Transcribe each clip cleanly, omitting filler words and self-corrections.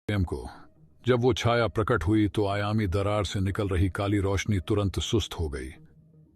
प्रेम को। जब वो छाया प्रकट हुई तो आयामी दरार से निकल रही काली रोशनी तुरंत सुस्त हो गई,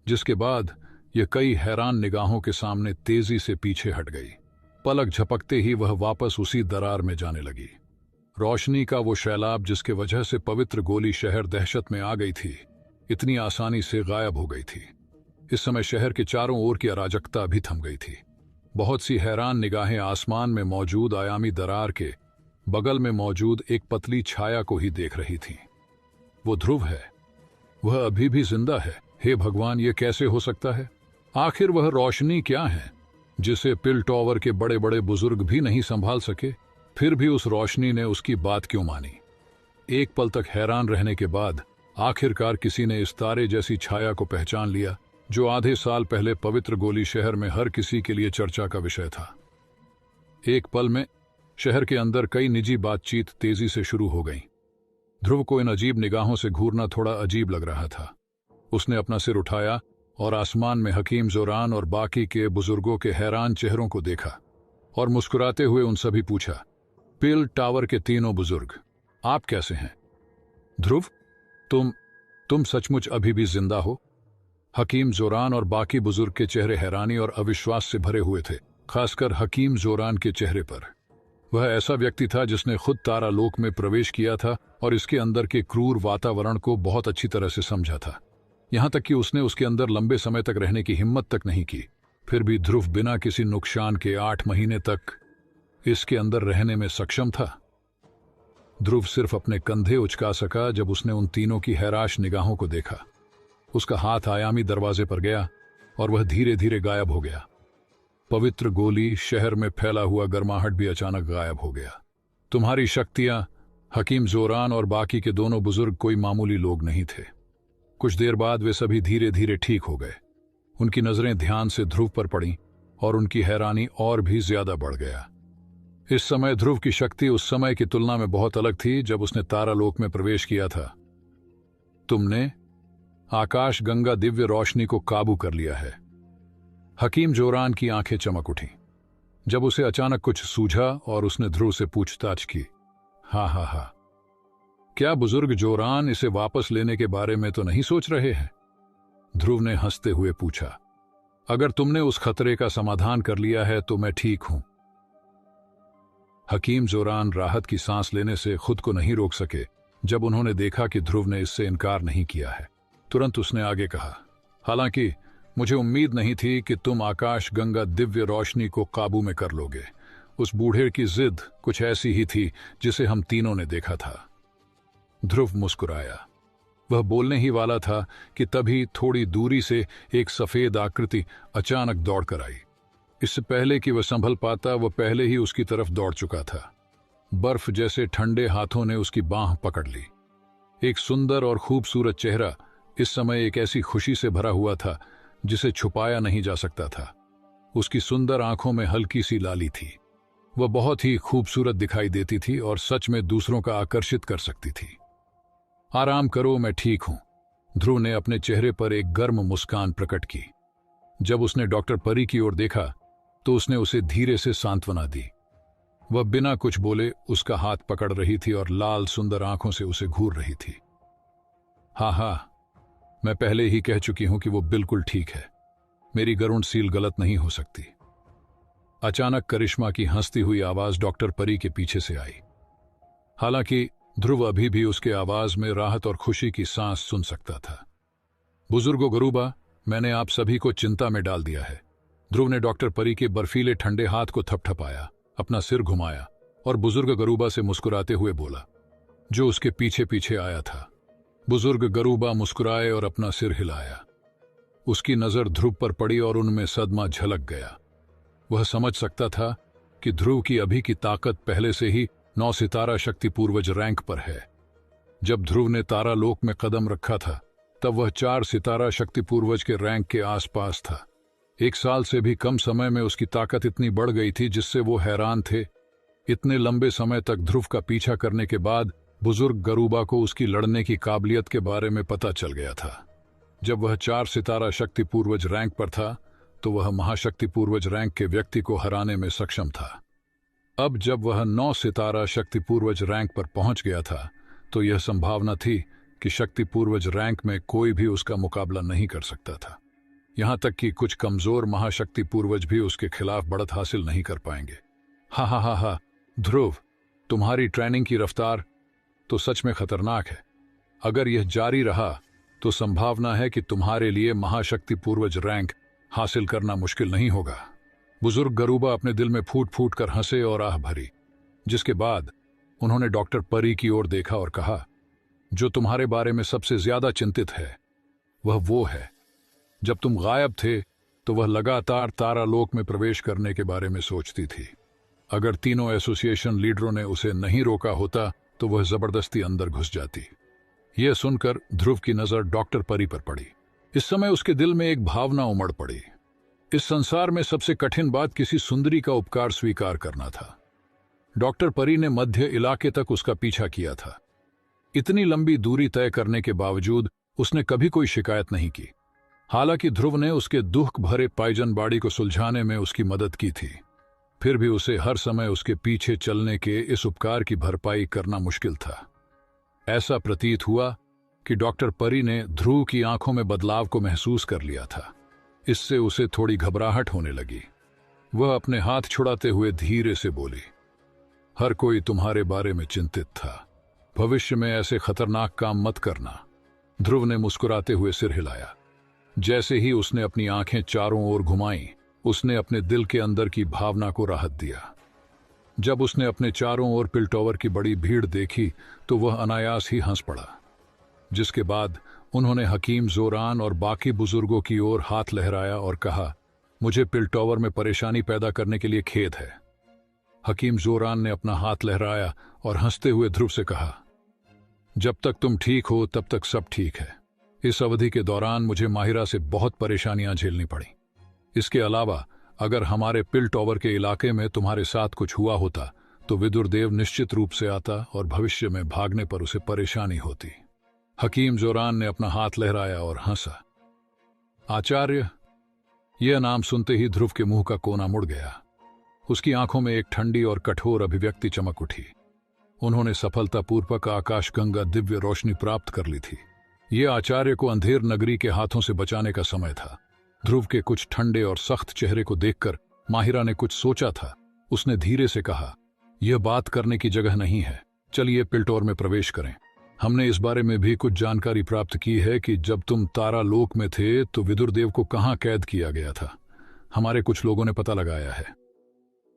जिसके बाद ये कई हैरान निगाहों के सामने तेजी से पीछे हट गई। पलक झपकते ही वह वापस उसी दरार में जाने लगी। रोशनी का वो शैलाब जिसके वजह से पवित्र गोली शहर दहशत में आ गई थी, इतनी आसानी से गायब हो गई थी। इस समय शहर के चारों ओर की अराजकता भी थम गई थी। बहुत सी हैरान निगाहें आसमान में मौजूद आयामी दरार के बगल में मौजूद एक पतली छाया को ही देख रही थीं। वो ध्रुव है, वह अभी भी जिंदा है। हे भगवान, ये कैसे हो सकता है? आखिर वह रोशनी क्या है जिसे पिल टॉवर के बड़े बड़े बुजुर्ग भी नहीं संभाल सके? फिर भी उस रोशनी ने उसकी बात क्यों मानी? एक पल तक हैरान रहने के बाद आखिरकार किसी ने इस तारे जैसी छाया को पहचान लिया, जो आधे साल पहले पवित्र गोली शहर में हर किसी के लिए चर्चा का विषय था। एक पल में शहर के अंदर कई निजी बातचीत तेजी से शुरू हो गईं। ध्रुव को इन अजीब निगाहों से घूरना थोड़ा अजीब लग रहा था। उसने अपना सिर उठाया और आसमान में हकीम जोरान और बाकी के बुजुर्गों के हैरान चेहरों को देखा और मुस्कुराते हुए उन सभी पूछा, पिल टावर के तीनों बुजुर्ग, आप कैसे हैं? ध्रुव, तुम सचमुच अभी भी जिंदा हो? हकीम जोरान और बाकी बुजुर्ग के चेहरे हैरानी और अविश्वास से भरे हुए थे, खासकर हकीम जोरान के चेहरे पर। वह ऐसा व्यक्ति था जिसने खुद तारालोक में प्रवेश किया था और इसके अंदर के क्रूर वातावरण को बहुत अच्छी तरह से समझा था। यहां तक कि उसने उसके अंदर लंबे समय तक रहने की हिम्मत तक नहीं की। फिर भी ध्रुव बिना किसी नुकसान के 8 महीने तक इसके अंदर रहने में सक्षम था। ध्रुव सिर्फ अपने कंधे उचका सका जब उसने उन तीनों की हैराश निगाहों को देखा। उसका हाथ आयामी दरवाजे पर गया और वह धीरे धीरे गायब हो गया। पवित्र गोली शहर में फैला हुआ गर्माहट भी अचानक गायब हो गया। तुम्हारी शक्तियां, हकीम जोरान और बाकी के दोनों बुजुर्ग कोई मामूली लोग नहीं थे। कुछ देर बाद वे सभी धीरे धीरे ठीक हो गए। उनकी नजरें ध्यान से ध्रुव पर पड़ीं और उनकी हैरानी और भी ज्यादा बढ़ गया। इस समय ध्रुव की शक्ति उस समय की तुलना में बहुत अलग थी जब उसने तारालोक में प्रवेश किया था। तुमने आकाश गंगा दिव्य रोशनी को काबू कर लिया है। हकीम जोरान की आंखें चमक उठीं जब उसे अचानक कुछ सूझा और उसने ध्रुव से पूछताछ की। हा, क्या बुजुर्ग जोरान इसे वापस लेने के बारे में तो नहीं सोच रहे हैं? ध्रुव ने हंसते हुए पूछा। अगर तुमने उस खतरे का समाधान कर लिया है तो मैं ठीक हूं। हकीम जोरान राहत की सांस लेने से खुद को नहीं रोक सके जब उन्होंने देखा कि ध्रुव ने इससे इनकार नहीं किया है। तुरंत उसने आगे कहा, हालांकि मुझे उम्मीद नहीं थी कि तुम आकाश गंगा दिव्य रोशनी को काबू में कर लोगे। उस बूढ़े की जिद कुछ ऐसी ही थी जिसे हम तीनों ने देखा था। ध्रुव मुस्कुराया। वह बोलने ही वाला था कि तभी थोड़ी दूरी से एक सफेद आकृति अचानक दौड़कर आई। इससे पहले कि वह संभल पाता, वह पहले ही उसकी तरफ दौड़ चुका था। बर्फ जैसे ठंडे हाथों ने उसकी बांह पकड़ ली। एक सुंदर और खूबसूरत चेहरा इस समय एक ऐसी खुशी से भरा हुआ था जिसे छुपाया नहीं जा सकता था। उसकी सुंदर आंखों में हल्की सी लाली थी। वह बहुत ही खूबसूरत दिखाई देती थी और सच में दूसरों का आकर्षित कर सकती थी। आराम करो, मैं ठीक हूं। ध्रुव ने अपने चेहरे पर एक गर्म मुस्कान प्रकट की। जब उसने डॉक्टर परी की ओर देखा तो उसने उसे धीरे से सांत्वना दी। वह बिना कुछ बोले उसका हाथ पकड़ रही थी और लाल सुंदर आंखों से उसे घूर रही थी। हाँ, मैं पहले ही कह चुकी हूं कि वो बिल्कुल ठीक है। मेरी गरुण सील गलत नहीं हो सकती। अचानक करिश्मा की हंसती हुई आवाज डॉक्टर परी के पीछे से आई। हालांकि ध्रुव अभी भी उसके आवाज में राहत और खुशी की सांस सुन सकता था। बुजुर्गो गरूबा, मैंने आप सभी को चिंता में डाल दिया है। ध्रुव ने डॉक्टर परी के बर्फीले ठंडे हाथ को थपथपाया, अपना सिर घुमाया और बुजुर्ग गरूबा से मुस्कुराते हुए बोला, जो उसके पीछे पीछे आया था। बुजुर्ग गरूबा मुस्कुराए और अपना सिर हिलाया। उसकी नजर ध्रुव पर पड़ी और उनमें सदमा झलक गया। वह समझ सकता था कि ध्रुव की अभी की ताकत पहले से ही 9 सितारा शक्ति पूर्वज रैंक पर है। जब ध्रुव ने तारालोक में कदम रखा था तब वह 4 सितारा शक्ति पूर्वज के रैंक के आसपास था। 1 साल से भी कम समय में उसकी ताकत इतनी बढ़ गई थी जिससे वो हैरान थे। इतने लंबे समय तक ध्रुव का पीछा करने के बाद बुजुर्ग गरूबा को उसकी लड़ने की काबिलियत के बारे में पता चल गया था। जब वह 4 सितारा शक्ति पूर्वज रैंक पर था तो वह महाशक्ति पूर्वज रैंक के व्यक्ति को हराने में सक्षम था। अब जब वह 9 सितारा शक्ति पूर्वज रैंक पर पहुंच गया था तो यह संभावना थी कि शक्ति पूर्वज रैंक में कोई भी उसका मुकाबला नहीं कर सकता था। यहां तक कि कुछ कमजोर महाशक्ति पूर्वज भी उसके खिलाफ बढ़त हासिल नहीं कर पाएंगे। हा हा हा हा, ध्रुव, तुम्हारी ट्रेनिंग की रफ्तार तो सच में खतरनाक है। अगर यह जारी रहा तो संभावना है कि तुम्हारे लिए महाशक्ति पूर्वज रैंक हासिल करना मुश्किल नहीं होगा। बुजुर्ग गरूबा अपने दिल में फूट फूट कर हंसे और आह भरी, जिसके बाद उन्होंने डॉक्टर परी की ओर देखा और कहा, जो तुम्हारे बारे में सबसे ज्यादा चिंतित है वह वो है। जब तुम गायब थे तो वह लगातार तारालोक में प्रवेश करने के बारे में सोचती थी। अगर तीनों एसोसिएशन लीडरों ने उसे नहीं रोका होता तो वह जबरदस्ती अंदर घुस जाती। यह सुनकर ध्रुव की नजर डॉक्टर परी पर पड़ी। इस समय उसके दिल में एक भावना उमड़ पड़ी। इस संसार में सबसे कठिन बात किसी सुंदरी का उपकार स्वीकार करना था। डॉक्टर परी ने मध्य इलाके तक उसका पीछा किया था। इतनी लंबी दूरी तय करने के बावजूद उसने कभी कोई शिकायत नहीं की। हालांकि ध्रुव ने उसके दुख भरे पाइजनबाड़ी को सुलझाने में उसकी मदद की थी, फिर भी उसे हर समय उसके पीछे चलने के इस उपकार की भरपाई करना मुश्किल था। ऐसा प्रतीत हुआ कि डॉक्टर परी ने ध्रुव की आंखों में बदलाव को महसूस कर लिया था। इससे उसे थोड़ी घबराहट होने लगी। वह अपने हाथ छुड़ाते हुए धीरे से बोली, हर कोई तुम्हारे बारे में चिंतित था। भविष्य में ऐसे खतरनाक काम मत करना। ध्रुव ने मुस्कुराते हुए सिर हिलाया। जैसे ही उसने अपनी आंखें चारों ओर घुमाईं, उसने अपने दिल के अंदर की भावना को राहत दिया। जब उसने अपने चारों ओर पिलटॉवर की बड़ी भीड़ देखी तो वह अनायास ही हंस पड़ा, जिसके बाद उन्होंने हकीम जोरान और बाकी बुजुर्गों की ओर हाथ लहराया और कहा, मुझे पिलटॉवर में परेशानी पैदा करने के लिए खेद है। हकीम जोरान ने अपना हाथ लहराया और हंसते हुए ध्रुव से कहा, जब तक तुम ठीक हो तब तक सब ठीक है। इस अवधि के दौरान मुझे माहिरा से बहुत परेशानियां झेलनी पड़ी। इसके अलावा अगर हमारे पिलटॉवर के इलाके में तुम्हारे साथ कुछ हुआ होता तो विदुरदेव निश्चित रूप से आता और भविष्य में भागने पर उसे परेशानी होती। हकीम जोरान ने अपना हाथ लहराया और हंसा। आचार्य, यह नाम सुनते ही ध्रुव के मुंह का कोना मुड़ गया। उसकी आंखों में एक ठंडी और कठोर अभिव्यक्ति चमक उठी। उन्होंने सफलतापूर्वक आकाशगंगा दिव्य रोशनी प्राप्त कर ली थी। यह आचार्य को अंधेर नगरी के हाथों से बचाने का समय था। ध्रुव के कुछ ठंडे और सख्त चेहरे को देखकर माहिरा ने कुछ सोचा था। उसने धीरे से कहा, यह बात करने की जगह नहीं है, चलिए पिलटॉर में प्रवेश करें। हमने इस बारे में भी कुछ जानकारी प्राप्त की है कि जब तुम तारालोक में थे तो विदुरदेव को कहां कैद किया गया था। हमारे कुछ लोगों ने पता लगाया है।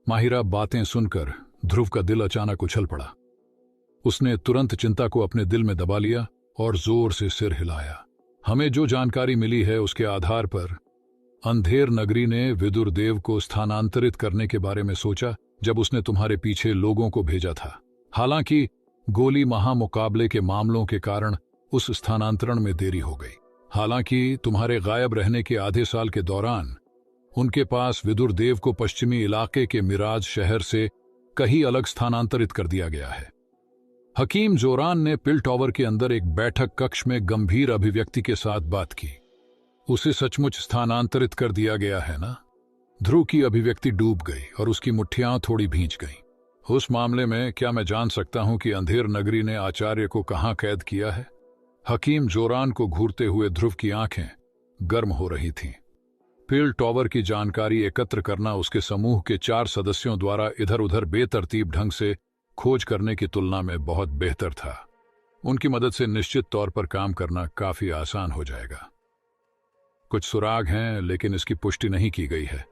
माहिरा बातें सुनकर ध्रुव का दिल अचानक उछल पड़ा। उसने तुरंत चिंता को अपने दिल में दबा लिया और जोर से सिर हिलाया। हमें जो जानकारी मिली है उसके आधार पर अंधेर नगरी ने विदुरदेव को स्थानांतरित करने के बारे में सोचा जब उसने तुम्हारे पीछे लोगों को भेजा था। हालांकि गोली महामुकाबले के मामलों के कारण उस स्थानांतरण में देरी हो गई। हालांकि तुम्हारे गायब रहने के आधे साल के दौरान उनके पास विदुरदेव को पश्चिमी इलाके के मिराज शहर से कहीं अलग स्थानांतरित कर दिया गया है। हकीम जोरान ने पिलटॉवर के अंदर एक बैठक कक्ष में गंभीर अभिव्यक्ति के साथ बात की। उसे सचमुच स्थानांतरित कर दिया गया है ना? ध्रुव की अभिव्यक्ति डूब गई और उसकी मुट्ठियां थोड़ी भींच गईं। उस मामले में क्या मैं जान सकता हूं कि अंधेर नगरी ने आचार्य को कहां कैद किया है? हकीम जोरान को घूरते हुए ध्रुव की आंखें गर्म हो रही थीं। पिलटॉवर की जानकारी एकत्र करना उसके समूह के 4 सदस्यों द्वारा इधर उधर बेतरतीब ढंग से खोज करने की तुलना में बहुत बेहतर था। उनकी मदद से निश्चित तौर पर काम करना काफी आसान हो जाएगा। कुछ सुराग हैं लेकिन इसकी पुष्टि नहीं की गई है।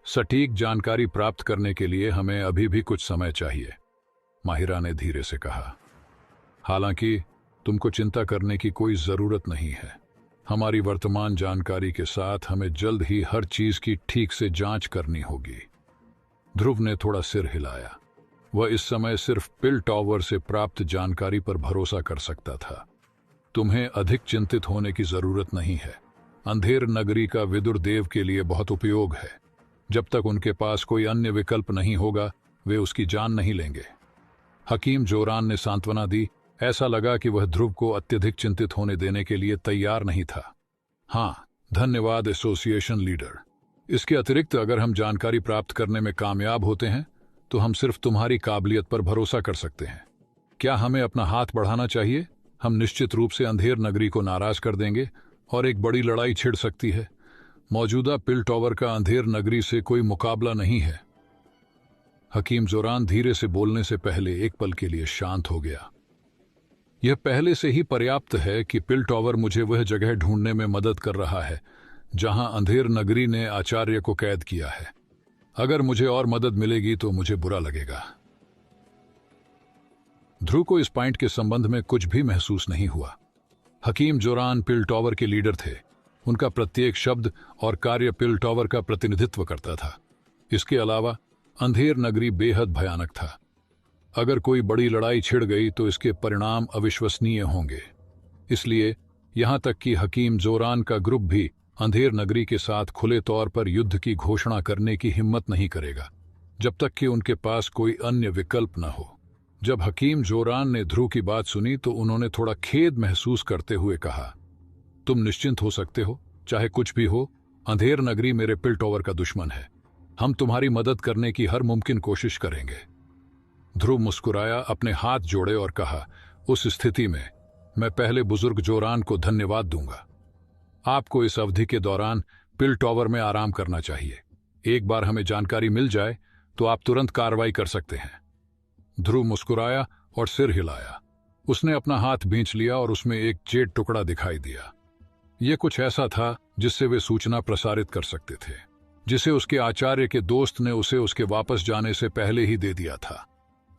सटीक जानकारी प्राप्त करने के लिए हमें अभी भी कुछ समय चाहिए, माहिरा ने धीरे से कहा। हालांकि तुमको चिंता करने की कोई जरूरत नहीं है। हमारी वर्तमान जानकारी के साथ हमें जल्द ही हर चीज की ठीक से जांच करनी होगी। ध्रुव ने थोड़ा सिर हिलाया। वह इस समय सिर्फ पिलटॉवर से प्राप्त जानकारी पर भरोसा कर सकता था। तुम्हें अधिक चिंतित होने की जरूरत नहीं है। अंधेर नगरी का विदुरदेव के लिए बहुत उपयोग है। जब तक उनके पास कोई अन्य विकल्प नहीं होगा वे उसकी जान नहीं लेंगे। हकीम जोरान ने सांत्वना दी। ऐसा लगा कि वह ध्रुव को अत्यधिक चिंतित होने देने के लिए तैयार नहीं था। हाँ, धन्यवाद एसोसिएशन लीडर। इसके अतिरिक्त अगर हम जानकारी प्राप्त करने में कामयाब होते हैं तो हम सिर्फ तुम्हारी काबिलियत पर भरोसा कर सकते हैं। क्या हमें अपना हाथ बढ़ाना चाहिए? हम निश्चित रूप से अंधेर नगरी को नाराज कर देंगे और एक बड़ी लड़ाई छिड़ सकती है। मौजूदा पिल टॉवर का अंधेर नगरी से कोई मुकाबला नहीं है। हकीम जोरान धीरे से बोलने से पहले एक पल के लिए शांत हो गया। यह पहले से ही पर्याप्त है कि पिल टॉवर मुझे वह जगह ढूंढने में मदद कर रहा है जहां अंधेर नगरी ने आचार्य को कैद किया है। अगर मुझे और मदद मिलेगी तो मुझे बुरा लगेगा। ध्रुव को इस पॉइंट के संबंध में कुछ भी महसूस नहीं हुआ। हकीम जोरान पिल टॉवर के लीडर थे। उनका प्रत्येक शब्द और कार्य पिल टॉवर का प्रतिनिधित्व करता था। इसके अलावा अंधेर नगरी बेहद भयानक था। अगर कोई बड़ी लड़ाई छिड़ गई तो इसके परिणाम अविश्वसनीय होंगे। इसलिए यहां तक कि हकीम जोरान का ग्रुप भी अंधेर नगरी के साथ खुले तौर पर युद्ध की घोषणा करने की हिम्मत नहीं करेगा जब तक कि उनके पास कोई अन्य विकल्प न हो। जब हकीम जोरान ने ध्रुव की बात सुनी तो उन्होंने थोड़ा खेद महसूस करते हुए कहा, तुम निश्चिंत हो सकते हो, चाहे कुछ भी हो। अंधेर नगरी मेरे पिल टॉवर का दुश्मन है। हम तुम्हारी मदद करने की हर मुमकिन कोशिश करेंगे। ध्रुव मुस्कुराया, अपने हाथ जोड़े और कहा, उस स्थिति में मैं पहले बुजुर्ग जोरान को धन्यवाद दूंगा। आपको इस अवधि के दौरान पिल टॉवर में आराम करना चाहिए। एक बार हमें जानकारी मिल जाए तो आप तुरंत कार्रवाई कर सकते हैं। ध्रुव मुस्कुराया और सिर हिलाया। उसने अपना हाथ भींच लिया और उसमें एक जेड टुकड़ा दिखाई दिया। यह कुछ ऐसा था जिससे वे सूचना प्रसारित कर सकते थे, जिसे उसके आचार्य के दोस्त ने उसे उसके वापस जाने से पहले ही दे दिया था।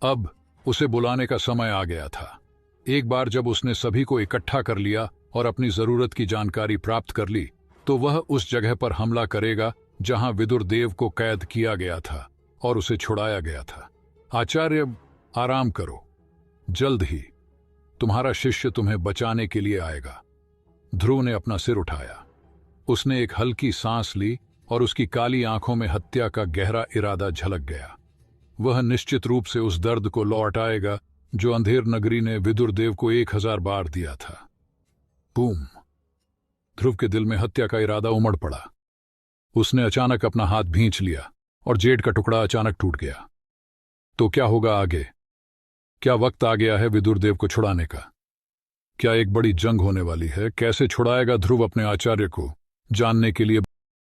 अब उसे बुलाने का समय आ गया था। एक बार जब उसने सभी को इकट्ठा कर लिया और अपनी जरूरत की जानकारी प्राप्त कर ली तो वह उस जगह पर हमला करेगा जहां विदुर देव को कैद किया गया था और उसे छुड़ाया गया था। आचार्य, आराम करो। जल्द ही तुम्हारा शिष्य तुम्हें बचाने के लिए आएगा। ध्रुव ने अपना सिर उठाया। उसने एक हल्की सांस ली और उसकी काली आंखों में हत्या का गहरा इरादा झलक गया। वह निश्चित रूप से उस दर्द को लौटाएगा जो अंधेर नगरी ने विदुर देव को 1000 बार दिया था। बूम! ध्रुव के दिल में हत्या का इरादा उमड़ पड़ा। उसने अचानक अपना हाथ भींच लिया और जेड का टुकड़ा अचानक टूट गया। तो क्या होगा आगे? क्या वक्त आ गया है विदुर देव को छुड़ाने का? क्या एक बड़ी जंग होने वाली है? कैसे छुड़ाएगा ध्रुव अपने आचार्य को, जानने के लिए